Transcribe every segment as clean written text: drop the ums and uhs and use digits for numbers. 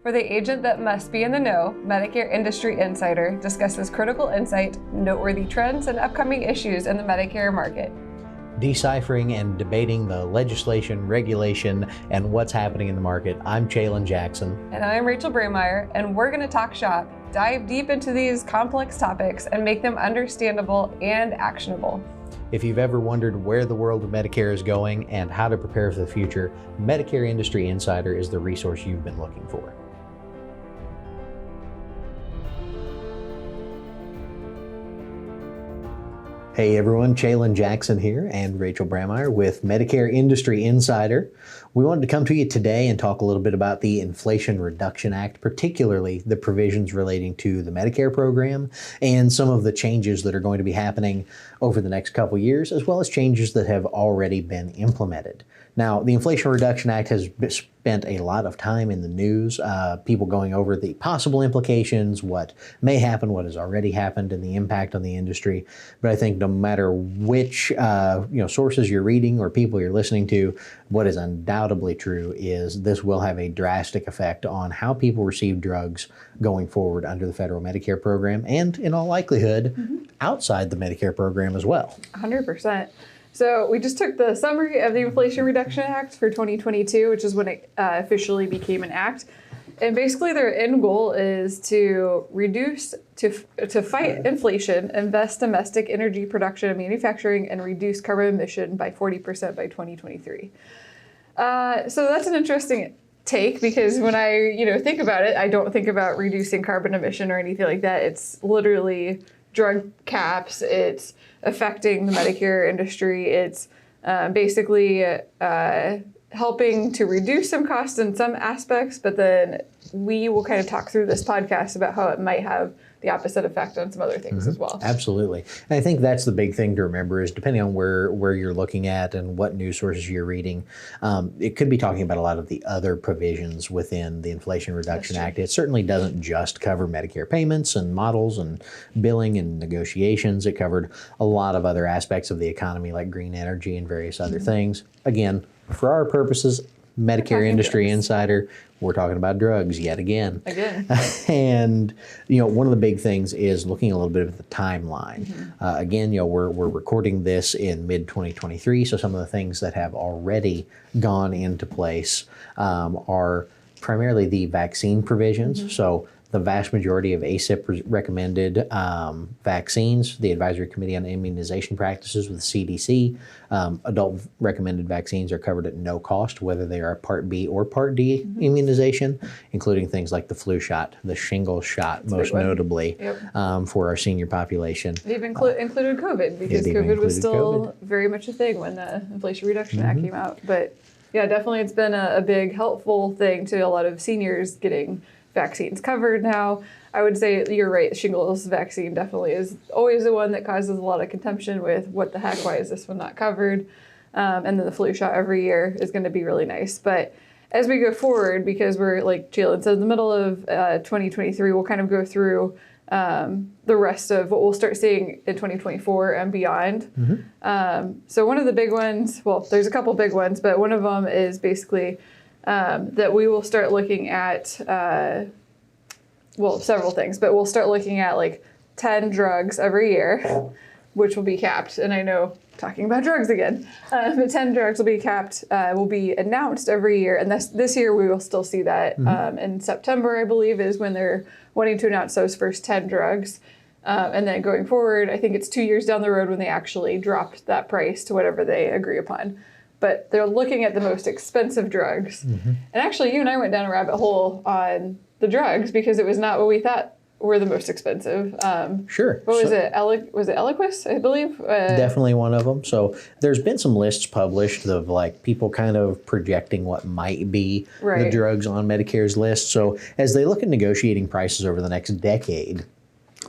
For the agent that must be in the know, Medicare Industry Insider discusses critical insight, noteworthy trends, and upcoming issues in the Medicare market. Deciphering and debating the legislation, regulation, and what's happening in the market. I'm Chalen Jackson. And I'm Rachel Brameyer, and we're going to talk shop, dive deep into these complex topics, and make them understandable and actionable. If you've ever wondered where the world of Medicare is going and how to prepare for the future, Medicare Industry Insider is the resource you've been looking for. Hey everyone, Chalen Jackson here and Rachel Brameyer with Medicare Industry Insider. We wanted to come to you today and talk a little bit about the Inflation Reduction Act, particularly the provisions relating to the Medicare program and some of the changes that are going to be happening over the next couple years, as well as changes that have already been implemented. Now, the Inflation Reduction Act has spent a lot of time in the news, people going over the possible implications, what may happen, what has already happened, and the impact on the industry. But I think no matter which sources you're reading or people you're listening to, what is undoubtedly true is this will have a drastic effect on how people receive drugs going forward under the federal Medicare program and, in all likelihood, outside the Medicare program as well. 100%. So we just took the summary of the Inflation Reduction Act for 2022, which is when it officially became an act. And basically their end goal is to reduce, to fight inflation, invest domestic energy production and manufacturing, and reduce carbon emission by 40% by 2023. So that's an interesting take, because when I think about it, I don't think about reducing carbon emission or anything like that. It's literally drug caps, it's affecting the Medicare industry, it's basically helping to reduce some costs in some aspects, but then we will kind of talk through this podcast about how it might have the opposite effect on some other things as well. Absolutely. And I think that's the big thing to remember is depending on where you're looking at and what news sources you're reading, it could be talking about a lot of the other provisions within the Inflation Reduction Act. It certainly doesn't just cover Medicare payments and models and billing and negotiations. It covered a lot of other aspects of the economy like green energy and various other things. Again, for our purposes, Medicare Industry Insider, we're talking about drugs yet again. And one of the big things is looking a little bit at the timeline. Again, we're recording this in mid-2023, so some of the things that have already gone into place are primarily the vaccine provisions. So the vast majority of ACIP recommended vaccines, the Advisory Committee on Immunization Practices with the CDC, adult recommended vaccines are covered at no cost, whether they are Part B or Part D immunization, including things like the flu shot, the shingles shot, most notably for our senior population. They've included COVID, because COVID was still very much a thing when the Inflation Reduction Act came out. But yeah, definitely it's been a big helpful thing to a lot of seniors getting vaccines covered now. I would say you're right, shingles vaccine definitely is always the one that causes a lot of contention with what the heck, why is this one not covered? And then the flu shot every year is going to be really nice. But as we go forward, because we're, like Chalen said, in the middle of 2023, we'll kind of go through the rest of what we'll start seeing in 2024 and beyond. So one of the big ones, well, there's a couple big ones, but one of them is basically that we will start looking at, several things, but we'll start looking at like 10 drugs every year, which will be capped. And I know, talking about drugs again, but 10 drugs will be capped, will be announced every year. And this year we will still see that. In September, I believe, is when they're wanting to announce those first 10 drugs. And then going forward, I think it's 2 years down the road when they actually drop that price to whatever they agree upon. But they're looking at the most expensive drugs. And actually, you and I went down a rabbit hole on the drugs because it was not what we thought were the most expensive. Sure. What was it? Was it Eliquis, I believe? Definitely one of them. So there's been some lists published of like people kind of projecting what might be the drugs on Medicare's list. So as they look at negotiating prices over the next decade,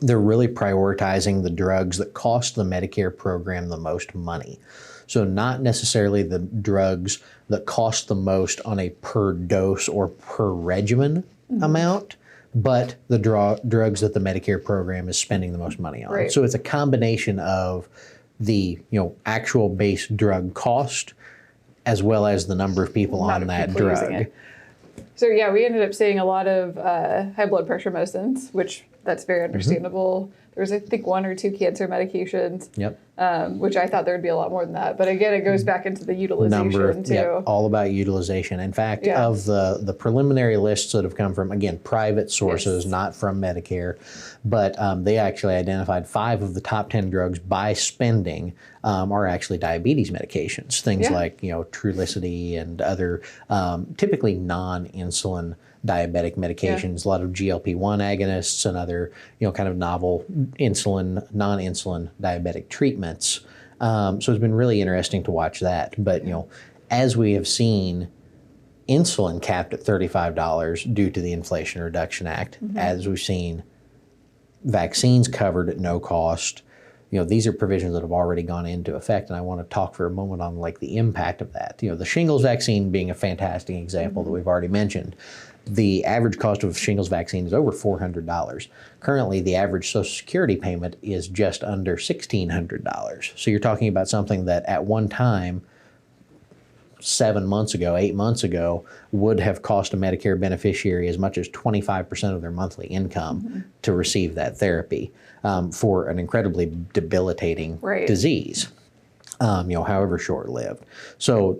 they're really prioritizing the drugs that cost the Medicare program the most money. So not necessarily the drugs that cost the most on a per dose or per regimen amount, but the drugs that the Medicare program is spending the most money on. So it's a combination of the actual base drug cost as well as the number of people on that drug. So yeah, we ended up seeing a lot of high blood pressure medicines, which that's very understandable. There was, I think, 1 or 2 cancer medications. Yep. Which I thought there would be a lot more than that. But again, it goes back into the utilization too. Yep, all about utilization. In fact, of the preliminary lists that have come from, again, private sources, not from Medicare, but they actually identified 5 of the top 10 drugs by spending are actually diabetes medications. Things like, Trulicity and other typically non-insulin diabetic medications, a lot of GLP-1 agonists and other, kind of novel non-insulin diabetic treatments. So it's been really interesting to watch that. But, as we have seen, insulin capped at $35 due to the Inflation Reduction Act, as we've seen vaccines covered at no cost, these are provisions that have already gone into effect, and I want to talk for a moment on the impact of that. The shingles vaccine being a fantastic example that we've already mentioned. The average cost of a shingles vaccine is over $400. Currently, the average Social Security payment is just under $1,600. So you're talking about something that at one time, 7 months ago, 8 months ago, would have cost a Medicare beneficiary as much as 25% of their monthly income to receive that therapy for an incredibly debilitating disease, however short-lived. So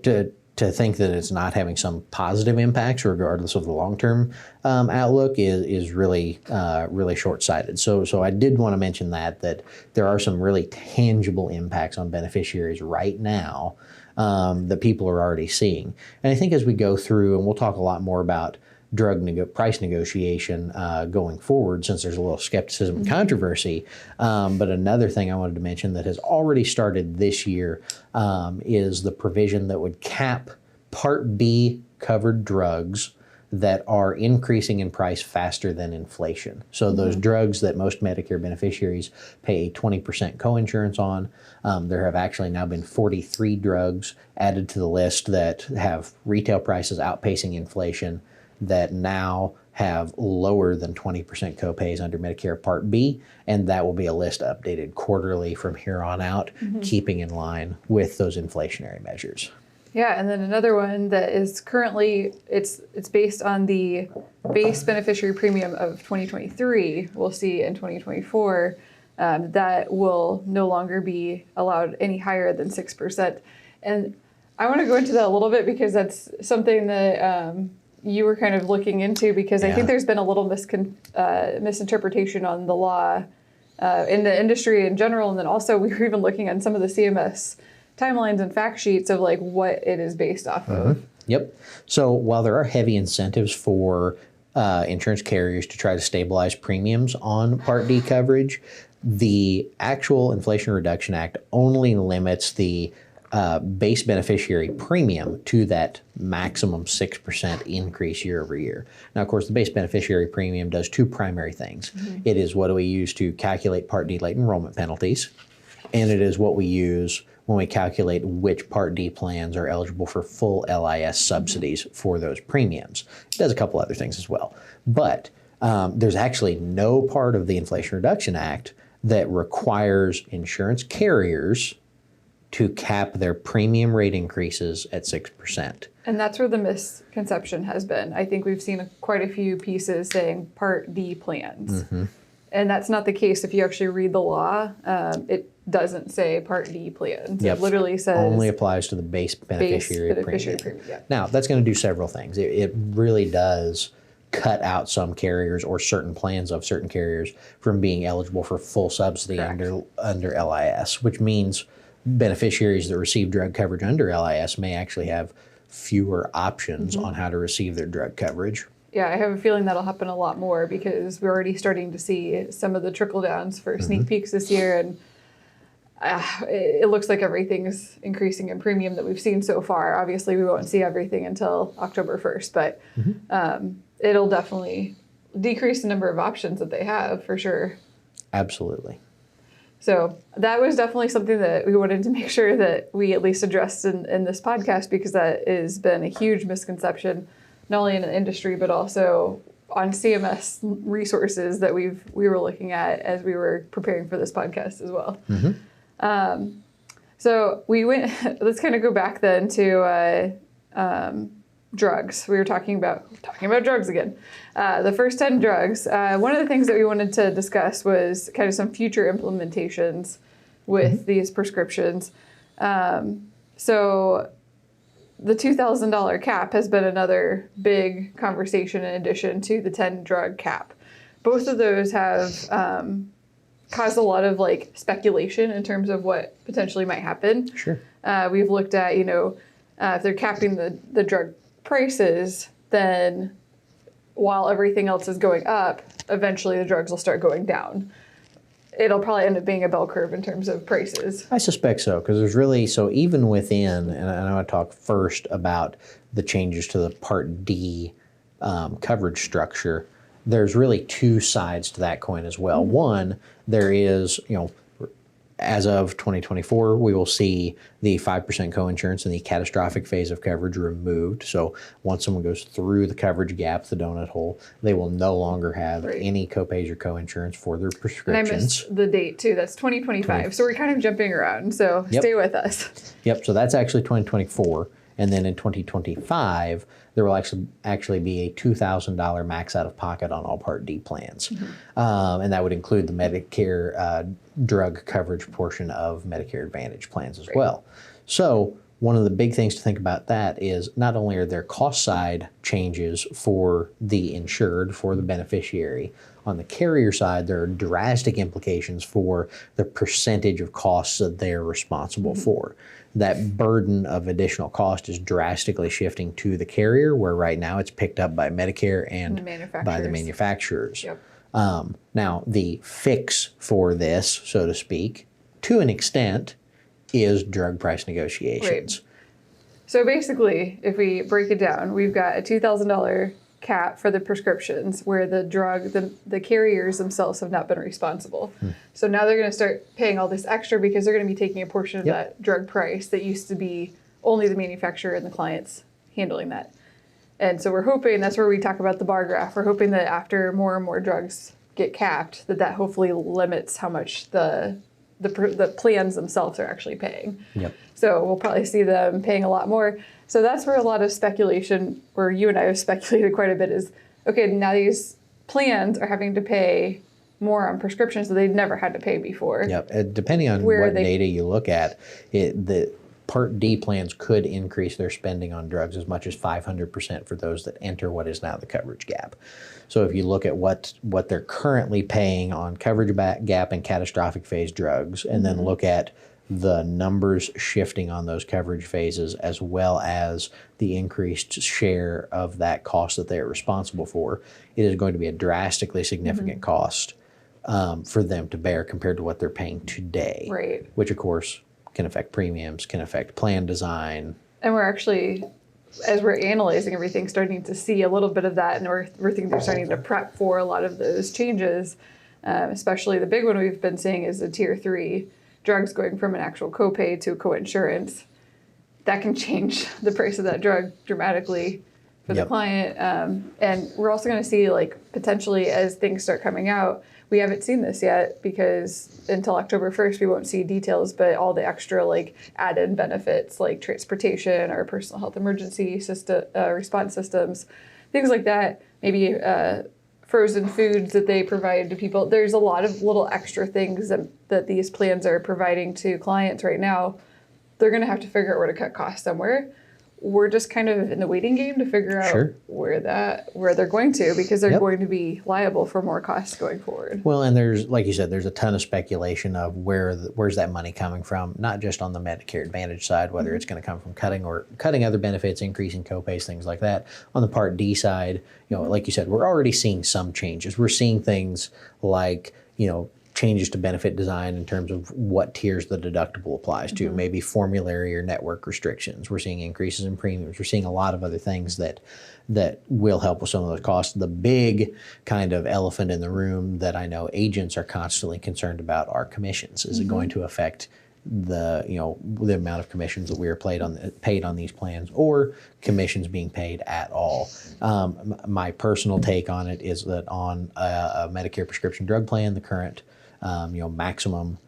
to think that it's not having some positive impacts, regardless of the long-term outlook, is really really short-sighted. So I did want to mention that there are some really tangible impacts on beneficiaries right now that people are already seeing. And I think as we go through, and we'll talk a lot more about price negotiation going forward, since there's a little skepticism and controversy. But another thing I wanted to mention that has already started this year is the provision that would cap Part B covered drugs that are increasing in price faster than inflation. So those drugs that most Medicare beneficiaries pay a 20% coinsurance on, there have actually now been 43 drugs added to the list that have retail prices outpacing inflation, that now have lower than 20% copays under Medicare Part B, and that will be a list updated quarterly from here on out, keeping in line with those inflationary measures. Yeah, and then another one that is currently, it's based on the base beneficiary premium of 2023. We'll see in 2024 that will no longer be allowed any higher than 6%. And I want to go into that a little bit because that's something that you were kind of looking into, because I think there's been a little misinterpretation on the law in the industry in general. And then also we were even looking at some of the CMS timelines and fact sheets of what it is based off of. Yep. So while there are heavy incentives for insurance carriers to try to stabilize premiums on Part D coverage, the actual Inflation Reduction Act only limits the base beneficiary premium to that maximum 6% increase year over year. Now, of course, the base beneficiary premium does 2 primary things. It is what we use to calculate Part D late enrollment penalties, and it is what we use when we calculate which Part D plans are eligible for full LIS subsidies for those premiums. It does a couple other things as well. But there's actually no part of the Inflation Reduction Act that requires insurance carriers to cap their premium rate increases at 6%. And that's where the misconception has been. I think we've seen quite a few pieces saying Part D plans. And that's not the case. If you actually read the law, it doesn't say Part D plans. It literally says only applies to the base beneficiary premium. Now, that's going to do several things. It really does cut out some carriers or certain plans of certain carriers from being eligible for full subsidy under LIS, which means beneficiaries that receive drug coverage under LIS may actually have fewer options on how to receive their drug coverage. Yeah, I have a feeling that'll happen a lot more, because we're already starting to see some of the trickle downs for sneak peeks this year, and it looks like everything's increasing in premium that we've seen so far. Obviously, we won't see everything until October 1st, but it'll definitely decrease the number of options that they have, for sure. Absolutely. So that was definitely something that we wanted to make sure that we at least addressed in this podcast, because that has been a huge misconception, not only in the industry, but also on CMS resources that we were looking at as we were preparing for this podcast as well. So we went, let's kind of go back then to drugs. We were talking about drugs again. The first 10 drugs. One of the things that we wanted to discuss was kind of some future implementations with these prescriptions. So the $2,000 cap has been another big conversation in addition to the 10 drug cap. Both of those have caused a lot of like speculation in terms of what potentially might happen. Sure. We've looked at, if they're capping the drug prices, then while everything else is going up, eventually the drugs will start going down. It'll probably end up being a bell curve in terms of prices. I suspect so, because there's really, so even within, and I want to talk first about the changes to the Part D coverage structure, there's really two sides to that coin as well. One, there is, as of 2024, we will see the 5% coinsurance in the catastrophic phase of coverage removed. So once someone goes through the coverage gap, the donut hole, they will no longer have any copays or coinsurance for their prescriptions. And I missed the date too. That's 2025. So we're kind of jumping around. So stay with us. Yep. So that's actually 2024. And then in 2025, there will actually be a $2,000 max out of pocket on all Part D plans. And that would include the Medicare drug coverage portion of Medicare Advantage plans as well. So one of the big things to think about that is not only are there cost side changes for the insured, for the beneficiary, on the carrier side, there are drastic implications for the percentage of costs that they're responsible for. That burden of additional cost is drastically shifting to the carrier, where right now it's picked up by Medicare and by the manufacturers. Now, the fix for this, so to speak, to an extent, is drug price negotiations. So basically, if we break it down, we've got a $2,000 cap for the prescriptions where the carriers themselves have not been responsible. So now they're going to start paying all this extra because they're going to be taking a portion of that drug price that used to be only the manufacturer and the clients handling that. And so we're hoping, that's where we talk about the bar graph, we're hoping that after more and more drugs get capped, that hopefully limits how much the plans themselves are actually paying. So we'll probably see them paying a lot more. So that's where a lot of speculation, where you and I have speculated quite a bit, is, okay, now these plans are having to pay more on prescriptions that they'd never had to pay before. Depending on what data you look at, the Part D plans could increase their spending on drugs as much as 500% for those that enter what is now the coverage gap. So if you look at what they're currently paying on coverage gap and catastrophic phase drugs, and then look at the numbers shifting on those coverage phases, as well as the increased share of that cost that they are responsible for, it is going to be a drastically significant cost for them to bear compared to what they're paying today. Which, of course, can affect premiums, can affect plan design. And we're actually, as we're analyzing everything, starting to see a little bit of that, and we're thinking they're starting to prep for a lot of those changes. Especially the big one we've been seeing is the Tier 3 drugs going from an actual copay to coinsurance. That can change the price of that drug dramatically for the client. And we're also going to see, like, potentially as things start coming out, we haven't seen this yet because until October 1st, we won't see details, but all the extra like added benefits like transportation or personal health emergency system, response systems, things like that, maybe frozen foods that they provide to people. There's a lot of little extra things that these plans are providing to clients right now. They're going to have to figure out where to cut costs somewhere. We're just kind of in the waiting game to figure out where they're going to, because they're going to be liable for more costs going forward. Well, and there's, like you said, there's a ton of speculation of where's that money coming from, not just on the Medicare Advantage side, whether it's going to come from cutting other benefits, increasing copays, things like that. On the Part D side, like you said, we're already seeing some changes. We're seeing things like, changes to benefit design in terms of what tiers the deductible applies to, maybe formulary or network restrictions. We're seeing increases in premiums. We're seeing a lot of other things that will help with some of those costs. The big kind of elephant in the room that I know agents are constantly concerned about are commissions. Is it going to affect the amount of commissions that we are paid on these plans, or commissions being paid at all? My personal take on it is that on a Medicare prescription drug plan, the current maximum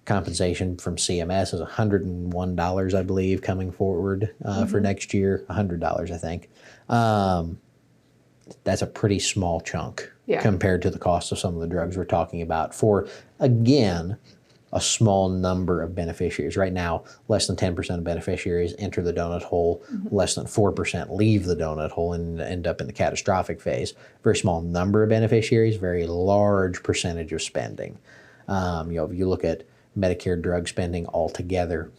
compensation from CMS is $101, I believe, coming forward for next year. $100, I think. That's a pretty small chunk compared to the cost of some of the drugs we're talking about for, again, a small number of beneficiaries. Right now, less than 10% of beneficiaries enter the donut hole, less than 4% leave the donut hole and end up in the catastrophic phase. Very small number of beneficiaries, very large percentage of spending. If you look at Medicare drug spending altogether,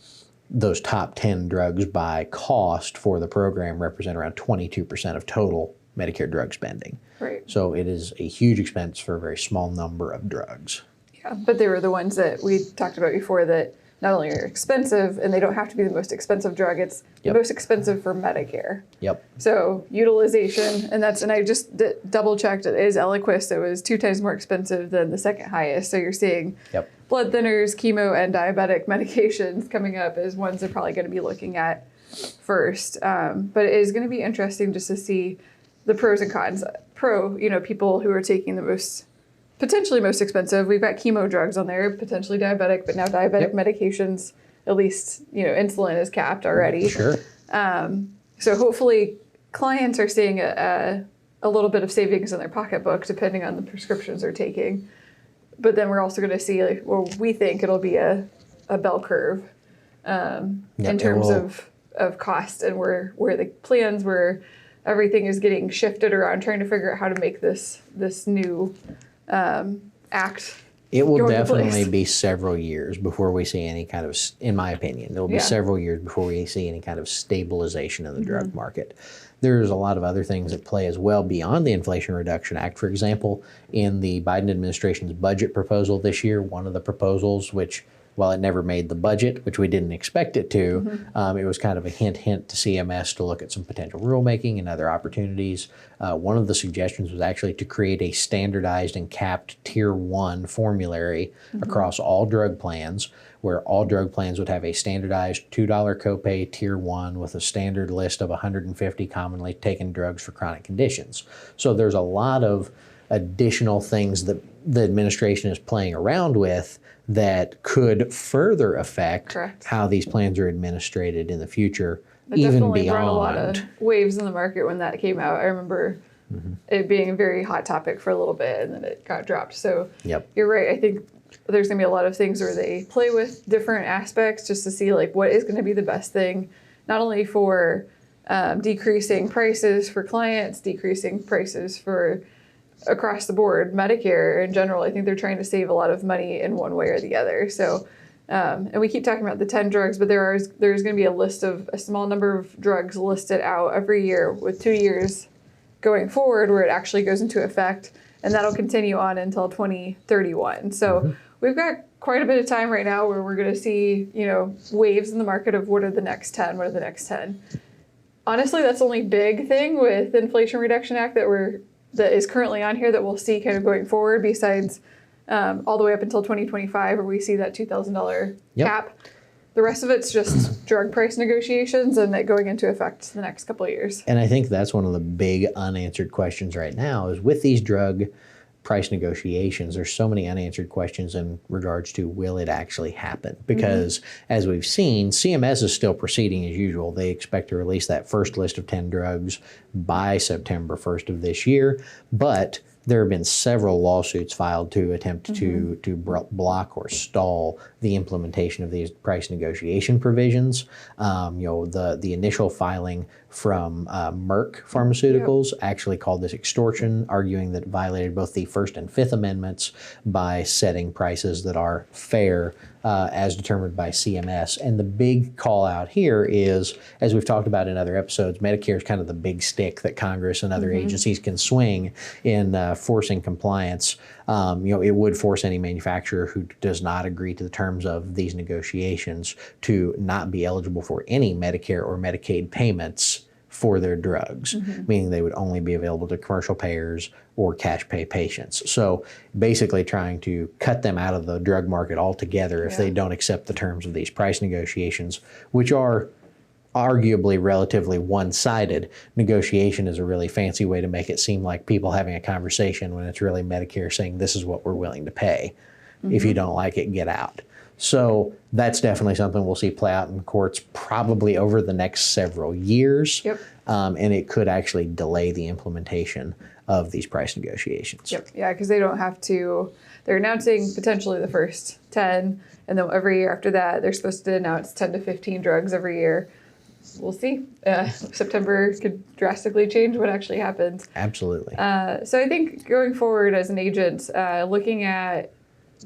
those top 10 drugs by cost for the program represent around 22% of total Medicare drug spending. Right. So it is a huge expense for a very small number of drugs. Yeah, but they were the ones that we talked about before that not only are expensive, and they don't have to be the most expensive drug, it's the most expensive for Medicare. Yep. So utilization, and I just double checked, it is Eliquis. It was 2 times more expensive than the second highest. So you're seeing blood thinners, chemo, and diabetic medications coming up as ones they're probably going to be looking at first. But it is going to be interesting just to see the pros and cons. People who are taking the potentially most expensive. We've got chemo drugs on there, potentially diabetic, but now diabetic medications, at least, insulin is capped already. Sure. So hopefully clients are seeing a little bit of savings in their pocketbook, depending on the prescriptions they're taking. But then we're also going to see, we think it'll be a bell curve in terms of cost and where the plans, where everything is getting shifted around, trying to figure out how to make this new act. It will definitely be several years before we see any kind of, in my opinion, it will be several years before we see any kind of stabilization in the drug market. There's a lot of other things at play as well beyond the Inflation Reduction Act. For example, in the Biden administration's budget proposal this year, one of the proposals, which, while it never made the budget, which we didn't expect it to, it was kind of a hint to CMS to look at some potential rulemaking and other opportunities. One of the suggestions was actually to create a standardized and capped Tier 1 formulary across all drug plans, where all drug plans would have a standardized $2 copay Tier 1 with a standard list of 150 commonly taken drugs for chronic conditions. So there's a lot of additional things that the administration is playing around with that could further affect how these plans are administrated in the future, even beyond. Brought a lot of waves in the market when that came out. I remember it being a very hot topic for a little bit, and then it got dropped. So you're right. I think there's going to be a lot of things where they play with different aspects just to see what is going to be the best thing, not only for decreasing prices for clients, decreasing prices for across the board, Medicare in general. I think they're trying to save a lot of money in one way or the other. So, and we keep talking about the 10 drugs, but there's going to be a small number of drugs listed out every year with 2 years going forward where it actually goes into effect, and that'll continue on until 2031. So we've got quite a bit of time right now where we're going to see, waves in the market of what are the next 10. Honestly, that's the only big thing with the Inflation Reduction Act that is currently on here that we'll see kind of going forward, besides all the way up until 2025, where we see that $2,000 cap. The rest of it's just drug price negotiations and that going into effect the next couple of years. And I think that's one of the big unanswered questions right now is with these drug price negotiations, there's so many unanswered questions in regards to will it actually happen? Because as we've seen, CMS is still proceeding as usual. They expect to release that first list of 10 drugs by September 1st of this year, but there have been several lawsuits filed to attempt to block or stall the implementation of these price negotiation provisions. The initial filing from Merck Pharmaceuticals actually called this extortion, arguing that it violated both the First and Fifth Amendments by setting prices that are fair as determined by CMS. And the big call out here is, as we've talked about in other episodes, Medicare is kind of the big stick that Congress and other agencies can swing in forcing compliance. It would force any manufacturer who does not agree to the terms of these negotiations to not be eligible for any Medicare or Medicaid payments for their drugs, meaning they would only be available to commercial payers or cash pay patients. So basically trying to cut them out of the drug market altogether if they don't accept the terms of these price negotiations, which are arguably relatively one-sided. Negotiation is a really fancy way to make it seem like people having a conversation when it's really Medicare saying this is what we're willing to pay. If you don't like it, get out. So that's definitely something we'll see play out in courts probably over the next several years. Yep. And it could actually delay the implementation of these price negotiations. Yep. Yeah, because they don't have to. They're announcing potentially the first 10, and then every year after that, they're supposed to announce 10 to 15 drugs every year. We'll see. September could drastically change what actually happens. Absolutely. So I think going forward as an agent, looking at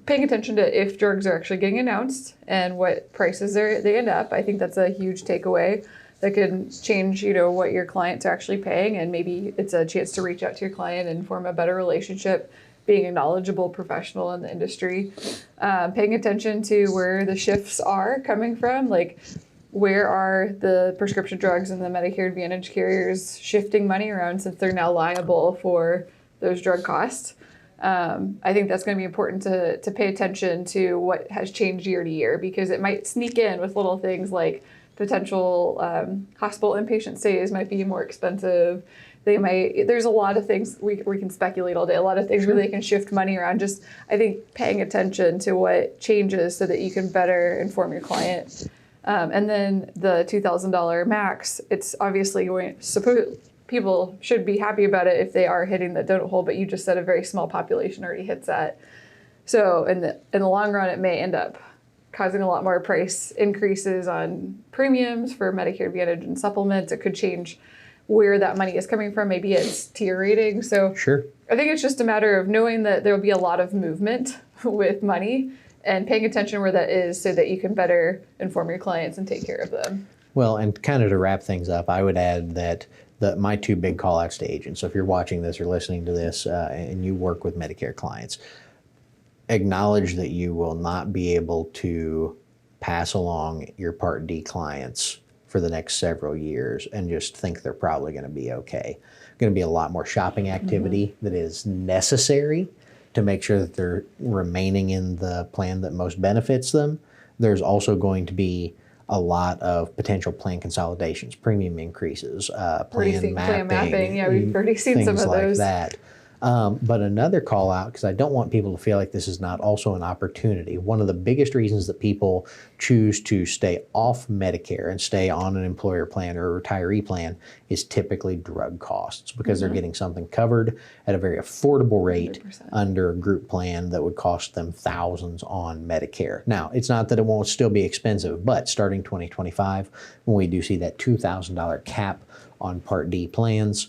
paying attention to if drugs are actually getting announced and what prices they end up, I think that's a huge takeaway that can change, what your clients are actually paying, and maybe it's a chance to reach out to your client and form a better relationship, being a knowledgeable professional in the industry, paying attention to where the shifts are coming from, like where are the prescription drugs and the Medicare Advantage carriers shifting money around since they're now liable for those drug costs. I think that's going to be important to pay attention to what has changed year to year, because it might sneak in with little things like potential hospital inpatient stays might be more expensive. There's a lot of things we can speculate all day, a lot of things where they can shift money around. Just, I think, paying attention to what changes so that you can better inform your client. And then the $2,000 max, it's obviously people should be happy about it if they are hitting the donut hole, but you just said a very small population already hits that. So in the long run, it may end up causing a lot more price increases on premiums for Medicare Advantage and supplements. It could change where that money is coming from. Maybe it's tier rating. So sure. I think it's just a matter of knowing that there will be a lot of movement with money and paying attention where that is so that you can better inform your clients and take care of them. Well, and kind of to wrap things up, I would add that my two big call outs to agents. So if you're watching this or listening to this and you work with Medicare clients, acknowledge that you will not be able to pass along your Part D clients for the next several years and just think they're probably going to be okay. Going to be a lot more shopping activity that is necessary to make sure that they're remaining in the plan that most benefits them. There's also going to be a lot of potential plan consolidations, premium increases, plan mapping. Yeah, we've already seen some of those. Things like that. But another call out, because I don't want people to feel like this is not also an opportunity. One of the biggest reasons that people choose to stay off Medicare and stay on an employer plan or a retiree plan is typically drug costs, because they're getting something covered at a very affordable rate 100%. under a group plan that would cost them thousands on Medicare. Now, it's not that it won't still be expensive, but starting 2025, when we do see that $2,000 cap on Part D plans,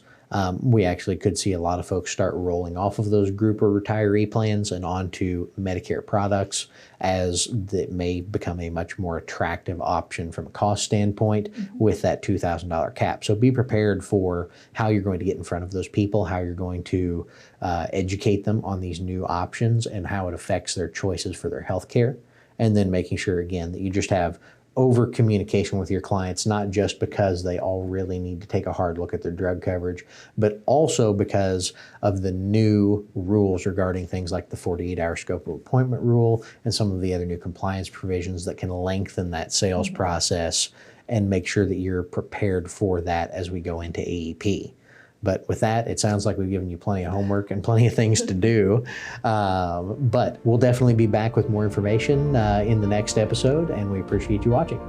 we actually could see a lot of folks start rolling off of those group or retiree plans and onto Medicare products, as that may become a much more attractive option from a cost standpoint with that $2,000 cap. So be prepared for how you're going to get in front of those people, how you're going to educate them on these new options and how it affects their choices for their health care. And then making sure, again, that you just have over communication with your clients, not just because they all really need to take a hard look at their drug coverage, but also because of the new rules regarding things like the 48-hour scope of appointment rule and some of the other new compliance provisions that can lengthen that sales process, and make sure that you're prepared for that as we go into AEP. But with that, it sounds like we've given you plenty of homework and plenty of things to do. But we'll definitely be back with more information in the next episode, and we appreciate you watching.